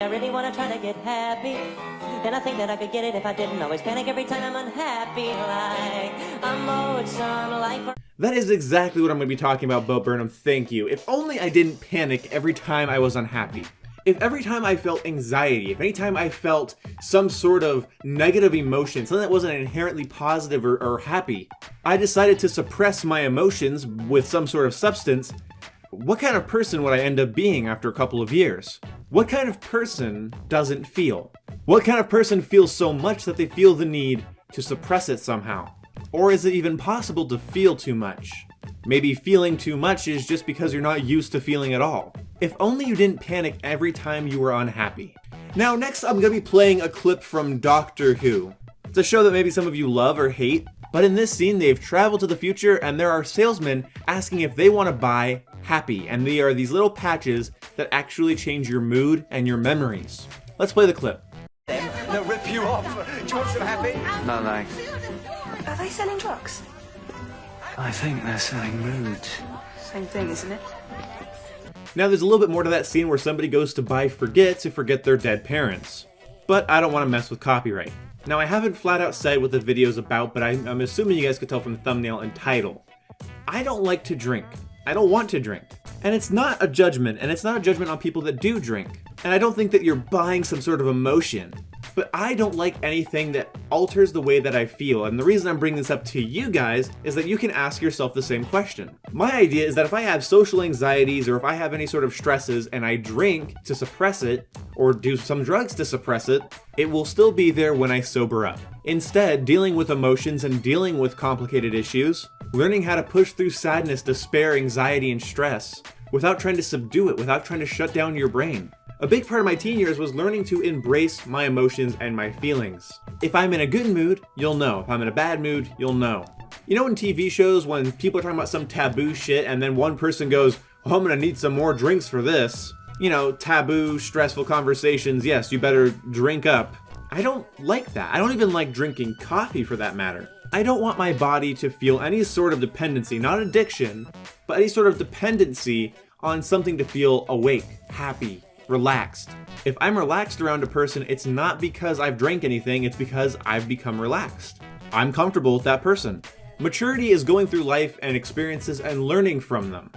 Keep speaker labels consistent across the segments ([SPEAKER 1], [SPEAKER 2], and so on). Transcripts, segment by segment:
[SPEAKER 1] I really wanna try to get happy, and I think that I could get it if I didn't always panic every time I'm unhappy, like I'm owed some life.
[SPEAKER 2] That is exactly what I'm going to be talking about, Bo Burnham, thank you. If only I didn't panic every time I was unhappy. If every time I felt anxiety, if any time I felt some sort of negative emotion, something that wasn't inherently positive or happy, I decided to suppress my emotions with some sort of substance, what kind of person would I end up being after a couple of years? What kind of person doesn't feel? What kind of person feels so much that they feel the need to suppress it somehow? Or is it even possible to feel too much? Maybe feeling too much is just because you're not used to feeling at all. If only you didn't panic every time you were unhappy. Now, next I'm going to be playing a clip from Doctor Who. It's a show that maybe some of you love or hate, but in this scene they've traveled to the future and there are salesmen asking if they want to buy Happy, and they are these little patches that actually change your mood and your memories. Let's play the clip.
[SPEAKER 3] They'll rip you off. Do you want some Happy?
[SPEAKER 4] No, thanks.
[SPEAKER 5] Are they selling drugs?
[SPEAKER 4] I think they're selling moods.
[SPEAKER 5] Same thing, isn't it?
[SPEAKER 2] Now there's a little bit more to that scene where somebody goes to buy Forget to forget their dead parents. But I don't want to mess with copyright. Now I haven't flat out said what the video's about, but I'm assuming you guys could tell from the thumbnail and title. I don't like to drink. I don't want to drink. And it's not a judgment, and it's not a judgment on people that do drink. And I don't think that you're buying some sort of emotion. But I don't like anything that alters the way that I feel, and the reason I'm bringing this up to you guys is that you can ask yourself the same question. My idea is that if I have social anxieties or if I have any sort of stresses and I drink to suppress it, or do some drugs to suppress it, it will still be there when I sober up. Instead, dealing with emotions and dealing with complicated issues, learning how to push through sadness, despair, anxiety, and stress, without trying to subdue it, without trying to shut down your brain. A big part of my teen years was learning to embrace my emotions and my feelings. If I'm in a good mood, you'll know. If I'm in a bad mood, you'll know. You know in TV shows when people are talking about some taboo shit and then one person goes, oh, I'm gonna need some more drinks for this. You know, taboo, stressful conversations, yes, you better drink up. I don't like that. I don't even like drinking coffee for that matter. I don't want my body to feel any sort of dependency, not addiction, but any sort of dependency on something to feel awake, happy, relaxed. If I'm relaxed around a person, it's not because I've drank anything, it's because I've become relaxed. I'm comfortable with that person. Maturity is going through life and experiences and learning from them.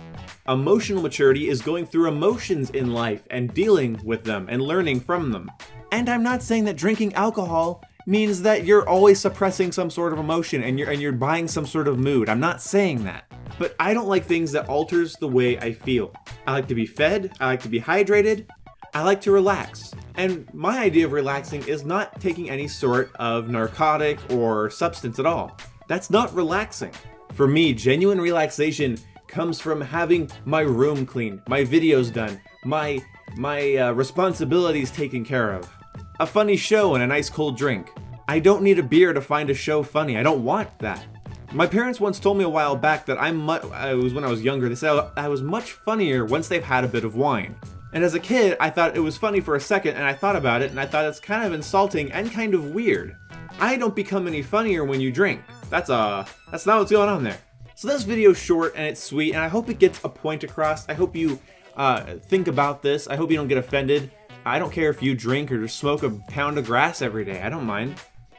[SPEAKER 2] Emotional maturity is going through emotions in life and dealing with them and learning from them. And I'm not saying that drinking alcohol means that you're always suppressing some sort of emotion and you're buying some sort of mood. I'm not saying that. But I don't like things that alters the way I feel. I like to be fed, I like to be hydrated, I like to relax. And my idea of relaxing is not taking any sort of narcotic or substance at all. That's not relaxing. For me, genuine relaxation comes from having my room clean, my videos done, my responsibilities taken care of. A funny show and a nice cold drink. I don't need a beer to find a show funny. I don't want that. My parents once told me a while back that it was when I was younger, they said I was much funnier once they've had a bit of wine. And as a kid, I thought it was funny for a second, and I thought about it, and I thought it's kind of insulting and kind of weird. I don't become any funnier when you drink. That's not what's going on there. So this video's short and it's sweet, and I hope it gets a point across. I hope you think about this. I hope you don't get offended. I don't care if you drink or just smoke a pound of grass every day. I don't mind.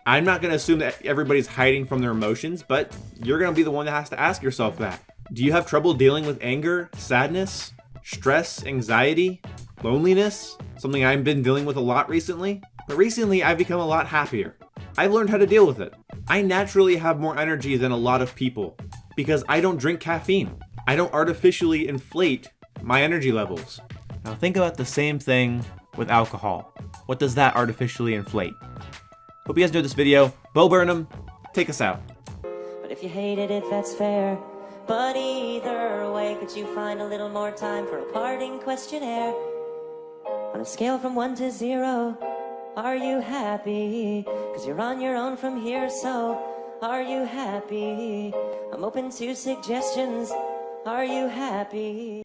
[SPEAKER 2] I'm not going to assume that everybody's hiding from their emotions, but you're going to be the one that has to ask yourself that. Do you have trouble dealing with anger, sadness, stress, anxiety, loneliness? Something I've been dealing with a lot recently. But recently I've become a lot happier. I've learned how to deal with it. I naturally have more energy than a lot of people because I don't drink caffeine. I don't artificially inflate my energy levels. Now think about the same thing with alcohol. What does that artificially inflate? Hope you guys enjoyed this video. Bo Burnham, take us out.
[SPEAKER 1] But if you hated it, that's fair. But either way, could you find a little more time for a parting questionnaire? On a scale from 1 to 0, are you happy? 'Cause you're on your own from here, so are you happy? I'm open to suggestions. Are you happy?